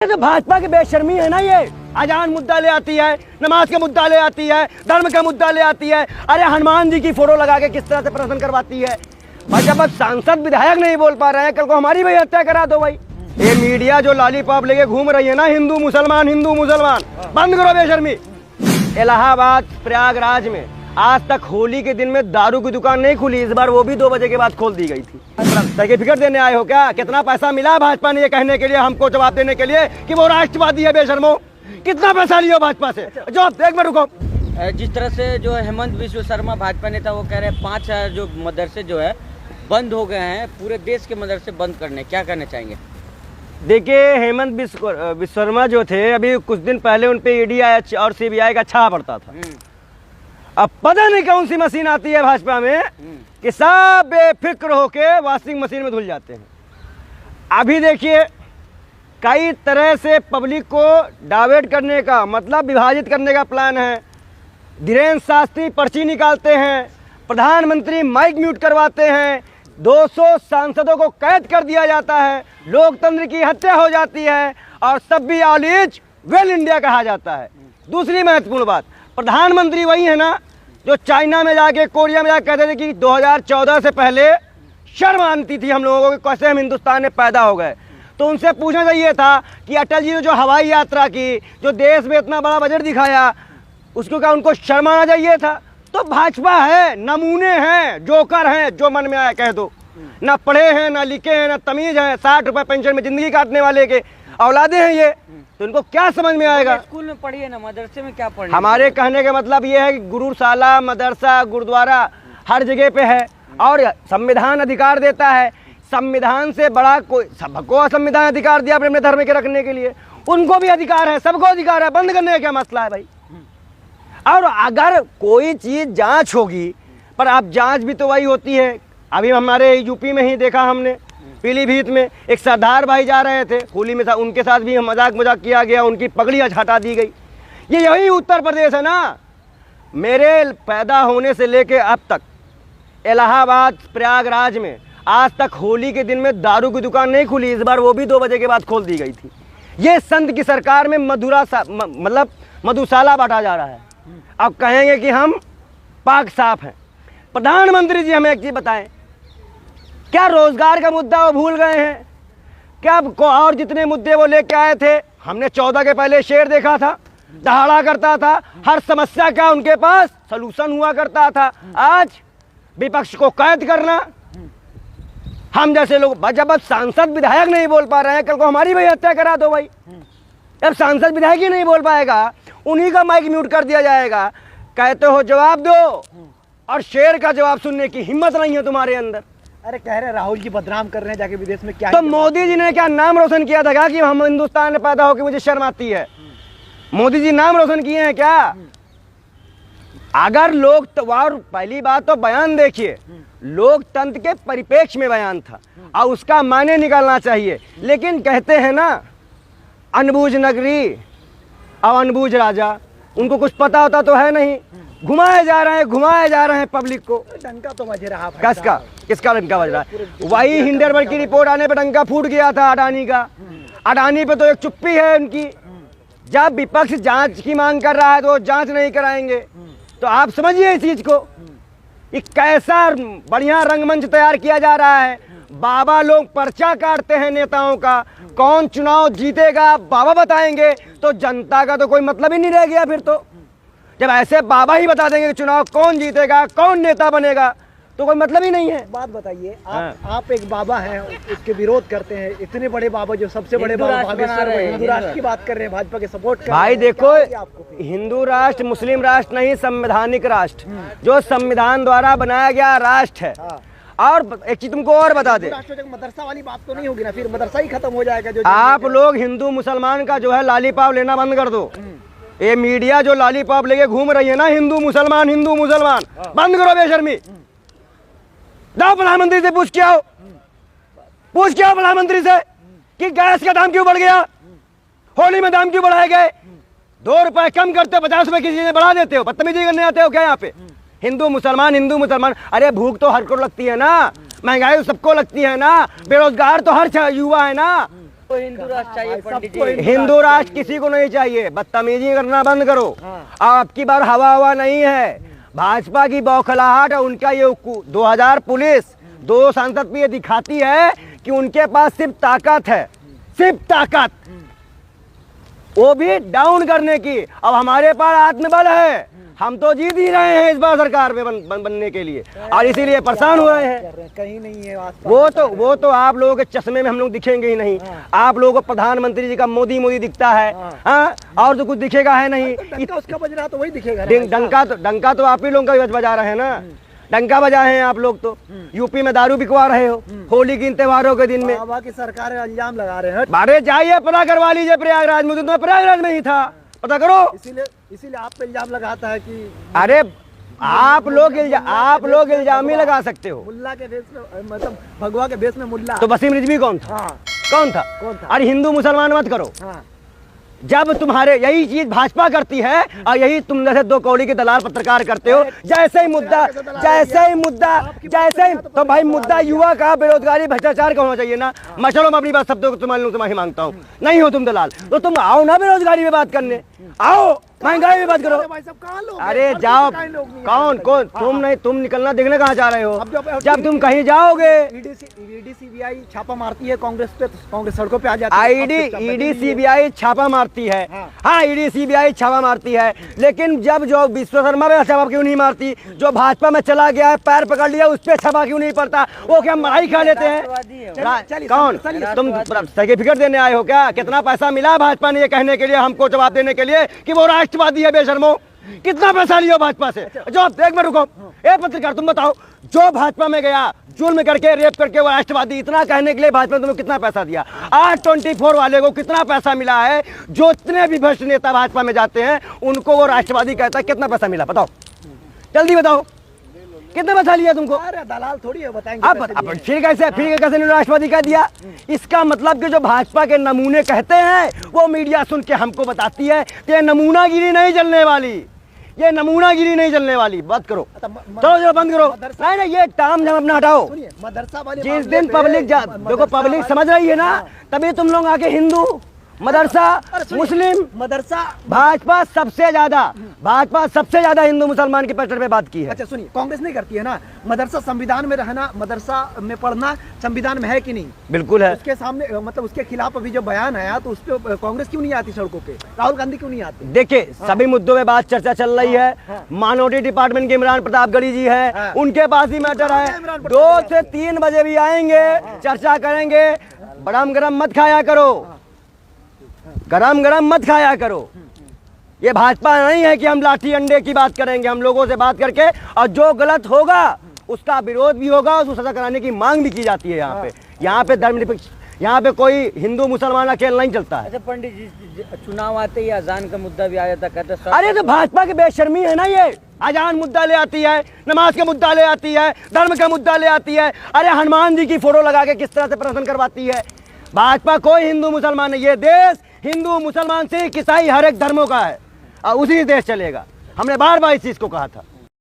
तो भाजपा की बेशर्मी है ना, ये अजान मुद्दा ले आती है, नमाज का मुद्दा ले आती है, धर्म का मुद्दा ले आती है। अरे हनुमान जी की फोटो लगा के किस तरह से प्रदर्शन करवाती है। भाजपा सांसद विधायक नहीं बोल पा रहे हैं, कल को हमारी भी हत्या करा दो भाई। ये मीडिया जो लॉलीपॉप लेके घूम रही है ना, हिंदू मुसलमान, बंद करो बेशर्मी। इलाहाबाद प्रयागराज में आज तक होली के दिन में दारू की दुकान नहीं खुली, इस बार वो भी 2 बजे के बाद खोल दी गई थी। सर्टिफिकेट देने आए हो क्या? कितना पैसा मिला भाजपा ने ये कहने के लिए, हमको जवाब देने के लिए कि वो राष्ट्रवादी है बेशर्मो? कितना पैसा लिया भाजपा से? जवाब एक मिनट रुको। जिस तरह से जो हेमंत बिस्व शर्मा भाजपा नेता वो कह रहे हैं 5000 जो मदरसे जो है बंद हो गए हैं, पूरे देश के मदरसे बंद करने, क्या कहना चाहेंगे? देखिए, हेमंत बिस्व शर्मा जो थे, अभी कुछ दिन पहले उन पे ईडी और सीबीआई का छापा पड़ता था। अब पता नहीं कौन सी मशीन आती है भाजपा में कि सब बेफिक्र होके वॉशिंग मशीन में धुल जाते हैं। अभी देखिए, कई तरह से पब्लिक को डाइवर्ट करने का, मतलब विभाजित करने का प्लान है। धीरेन्द्र शास्त्री पर्ची निकालते हैं, प्रधानमंत्री माइक म्यूट करवाते हैं, 200 सांसदों को कैद कर दिया जाता है, लोकतंत्र की हत्या हो जाती है और सब भी ऑल इज वेल इंडिया कहा जाता है। दूसरी महत्वपूर्ण बात, प्रधानमंत्री वही है ना जो चाइना में जाके, कोरिया में जाके कहते थे कि 2014 से पहले शर्म आती थी हम लोगों को कि कैसे हम हिंदुस्तान में पैदा हो गए। तो उनसे पूछना चाहिए था कि अटल जी ने जो हवाई यात्रा की, जो देश में इतना बड़ा बजट दिखाया, उसको क्या उनको शर्म आना चाहिए था? तो भाजपा है, नमूने हैं, जोकर हैं, जो मन में आया कह दो। ना पढ़े हैं, ना लिखे हैं, ना तमीज है, 60 रुपए पेंशन में जिंदगी काटने वाले के औलादे हैं ये। तो इनको क्या समझ में आएगा? स्कूल में पढ़िए ना, मदरसे में क्या पढ़िए? हमारे कहने का मतलब ये है कि गुरुशाला, मदरसा, गुरुद्वारा हर जगह पे है और संविधान अधिकार देता है। संविधान से बड़ा कोई, सबको संविधान अधिकार दिया अपने धर्म के रखने के लिए, उनको भी अधिकार है, सबको अधिकार है। बंद करने का क्या मसला है भाई? और अगर कोई चीज जांच होगी, पर अब जांच भी तो वही होती है। अभी हमारे यूपी में ही देखा हमने, पीलीभीत में एक सरदार भाई जा रहे थे होली में, उनके साथ भी मजाक किया गया, उनकी पगड़ी हटा दी गई। ये यही उत्तर प्रदेश है ना। मेरे पैदा होने से लेके अब तक इलाहाबाद प्रयागराज में आज तक होली के दिन में दारू की दुकान नहीं खुली, इस बार वो भी 2 बजे के बाद खोल दी गई थी। ये संत की सरकार में मतलब मधुशाला बांटा जा रहा है। अब कहेंगे कि हम पाक साफ हैं। प्रधानमंत्री जी हमें एक चीज बताएं, क्या रोजगार का मुद्दा वो भूल गए हैं क्या? और जितने मुद्दे वो लेके आए थे, हमने 14 के पहले शेर देखा था, दहाड़ा करता था, हर समस्या का उनके पास सलूशन हुआ करता था। आज विपक्ष को कैद करना, हम जैसे लोग, जब सांसद विधायक नहीं बोल पा रहे हैं, कल को हमारी भी हत्या करा दो भाई। अब सांसद विधायक ही नहीं बोल पाएगा, उन्हीं का माइक म्यूट कर दिया जाएगा। कहते हो जवाब दो, और शेर का जवाब सुनने की हिम्मत नहीं है तुम्हारे अंदर। अरे कह रहे राहुल जी बदनाम कर रहे हैं जाके विदेश में, क्या? तो मोदी जी ने क्या नाम रोशन किया था क्या कि हम हिंदुस्तान में पैदा होकर मुझे शर्म आती है? मोदी जी नाम रोशन किए हैं क्या? अगर और पहली बात तो बयान देखिए, लोकतंत्र के परिप्रेक्ष्य में बयान था और उसका माने निकालना चाहिए। लेकिन कहते हैं ना, अनबूझ नगरी और अनबूझ राजा, उनको कुछ पता होता तो है नहीं। घुमाए जा रहे हैं पब्लिक को। डंका तो बज रहा है। किसका डंका बज रहा है? वही हिंडरबर्ग की रिपोर्ट आने पे डंका फूट गया था अडानी का। अडानी पे तो एक चुप्पी है उनकी। जब विपक्ष जांच की मांग कर रहा है तो जांच नहीं कराएंगे। तो आप समझिए इस चीज को, ये कैसा बढ़िया रंगमंच तैयार किया जा रहा है। बाबा लोग पर्चा काटते हैं नेताओं का, कौन चुनाव जीतेगा बाबा बताएंगे, तो जनता का तो कोई मतलब ही नहीं रह गया। फिर तो जब ऐसे बाबा ही बता देंगे कि चुनाव कौन जीतेगा, कौन नेता बनेगा, तो कोई मतलब ही नहीं है। बात बताइए, आप एक बाबा हैं, उसके विरोध करते हैं। इतने बड़े बाबा, जो सबसे बड़े बाबा हिंदू राष्ट्र की बात कर रहे हैं, भाजपा के सपोर्ट कर भाई देखो, हिंदू राष्ट्र, मुस्लिम राष्ट्र नहीं, संवैधानिक राष्ट्र, जो संविधान द्वारा बनाया गया राष्ट्र है। और एक चीज तुमको और बता दे, मदरसा वाली बात तो नहीं होगी ना, फिर मदरसा ही खत्म हो जाएगा। जो आप लोग हिंदू मुसलमान का जो है लॉलीपॉप लेना बंद कर दो। ये मीडिया जो लॉलीपॉप लेके घूम रही है ना, हिंदू मुसलमान, बंद करो बेशर्मी। जाओ प्रधानमंत्री से पूछ के आओ प्रधानमंत्री से कि गैस का दाम क्यों बढ़ गया, होली में दाम क्यों बढ़ाए गए। 2 रुपए कम करते 50 रुपए किसी चीजें बढ़ा देते हो। बदतमीजी करने आते हो क्या यहाँ पे? हिंदू मुसलमान। अरे भूख तो हर को लगती है ना, महंगाई तो सबको लगती है ना, बेरोजगार तो हर युवा है ना। तो हिंदू राष्ट्र चाहिए पंडित सबको जी। हिंदू राष्ट्र किसी को नहीं चाहिए, बदतमीजी करना बंद करो। हाँ। आपकी बार हवा नहीं है, भाजपा की बौखलाहट और उनका ये 2000 पुलिस 2 सांसद पे ये दिखाती है कि उनके पास सिर्फ ताकत है, सिर्फ ताकत, वो भी डाउन करने की। अब हमारे पास आत्मबल है, हम तो जीत ही रहे हैं इस बार सरकार में बनने के लिए, और इसीलिए परेशान हो रहे हैं। कहीं नहीं है आसपास। वो तो आप लोगों के चश्मे में हम लोग दिखेंगे ही नहीं। आप लोगों को प्रधानमंत्री जी का मोदी दिखता है, हाँ, और तो कुछ दिखेगा है नहीं। डंका उसका बज रहा तो वही दिखेगा ना। डंका तो आप ही लोगों का बजा रहे हैं ना, डंका बजाए हैं आप लोग। तो यूपी में दारू बिकवा रहे हो होली के इन त्योहारों के दिन में। बाबा की सरकार अंजाम लगा रहे हैं। बारे जाइए पता करवा लीजिए प्रयागराज में, तो प्रयागराज में ही था, पता करो। इसीलिए आप पे इल्जाम लगाता है कि अरे आप लोग इल्जाम ही लगा सकते हो। मुल्ला के भेष में, मतलब भगवा के भेष में मुल्ला। तो वसीम रिजवी कौन था? हाँ। कौन था? अरे हिंदू मुसलमान मत करो। हाँ। जब तुम्हारे यही चीज भाजपा करती है और यही तुम जैसे 2 कौड़ी के दलाल पत्रकार करते हो, जैसे ही तो भाई मुद्दा युवा का बेरोजगारी भ्रष्टाचार का होना चाहिए ना। मैं चलो मैं अपनी बात शब्दों को तुम्हारी मांगता हूँ, नहीं हो तुम दलाल तो तुम आओ ना बेरोजगारी में बात करने, आओ महंगाई में बात करो। भाई साहब कहाँ लोग हैं? अरे हर जाओ, जगह लोग नहीं कौन हैं। कौन तुम नहीं, तुम निकलना देखने कहाँ जा रहे हो? अब जब तुम कहीं जाओगे ईडी सीबीआई छापा मारती है कांग्रेस पे, तो कांग्रेस सड़कों पे आ जाती है। ईडी सीबीआई छापा मारती है, हाँ ईडी सीबीआई छापा मारती है, लेकिन जब जो विश्वकर्मा पे छापा क्यों नहीं मारती? जो भाजपा में चला गया है, पैर पकड़ लिया, उस पर छापा क्यों नहीं पड़ता? वो क्या मलाई खा लेते हैं? कौन तुम सर्टिफिकेट देने आए हो क्या? कितना पैसा मिला भाजपा ने ये कहने के लिए, हमको जवाब देने के लिए कि वो राष्ट्रवादी है? बेशर्मो, कितना पैसा लिया भाजपा से? जो एक मिनट रुको, ए पत्रकार तुम बताओ, जो भाजपा में गया जुल्म करके रेप करके वो राष्ट्रवादी, इतना कहने के लिए भाजपा ने तुम्हें कितना पैसा दिया? 824 वाले को कितना पैसा मिला है? जो इतने भी भ्रष्ट नेता भाजपा में जाते हैं उनको वो राष्ट्रवादी कहता है, कितना पैसा मिला बताओ, जल्दी बताओ, कितना पैसा लिया तुमको? अरे दलाल थोड़ी है, बताएंगे अब फिर कैसे राष्ट्रवादी कह दिया? इसका मतलब कि जो भाजपा के नमूने कहते हैं वो मीडिया सुन के हमको बताती है कि ये नमूनागिरी नहीं चलने वाली, ये नमूनागिरी नहीं चलने वाली। बात करो, चलो बंद करो। नहीं ये टाम जब अपना हटाओ। मदरसा वाले जिस दिन पब्लिक देखो, पब्लिक समझ रही है ना, तभी तुम लोग आके हिंदू मदरसा मुस्लिम मदरसा भाजपा सबसे ज्यादा हिंदू मुसलमान के पैटर्न पे बात की है। अच्छा सुनिए, कांग्रेस नहीं करती है ना? मदरसा संविधान में रहना, मदरसा में पढ़ना संविधान में है कि नहीं? बिल्कुल है। उसके सामने मतलब उसके खिलाफ अभी जो बयान आया तो उस पर कांग्रेस क्यों नहीं आती सड़कों पे? राहुल गांधी क्यों नहीं आते? देखिए सभी मुद्दों पे बात चर्चा चल रही है। माइनॉरिटी डिपार्टमेंट के इमरान प्रतापगढ़ी जी है, उनके पास ही मैटर है। 2 से 3 बजे भी आएंगे, चर्चा करेंगे। गरम मत खाया करो, गरम मत खाया करो। ये भाजपा नहीं है कि हम लाठी अंडे की बात करेंगे। हम लोगों से बात करके, और जो गलत होगा उसका विरोध भी होगा, उसको सजा कराने की मांग भी की जाती है। यहाँ पे धर्मनिरपेक्ष, यहाँ पे कोई हिंदू मुसलमान अकेला नहीं चलता है। अच्छा पंडित जी, चुनाव आते ही अजान का मुद्दा भी आ जाता, कहते अरे तो भाजपा की बेशर्मी है ना, ये अजान मुद्दा ले आती है, नमाज का मुद्दा ले आती है, धर्म का मुद्दा ले आती है। अरे हनुमान जी की फोटो लगा के किस तरह से प्रदर्शन करवाती है। भाजपा कोई हिंदू मुसलमान नहीं, ये देश हिंदू मुसलमान सिख ईसाई हर एक धर्मों का है और उसी देश चलेगा। हमने बार बार इस चीज को कहा था।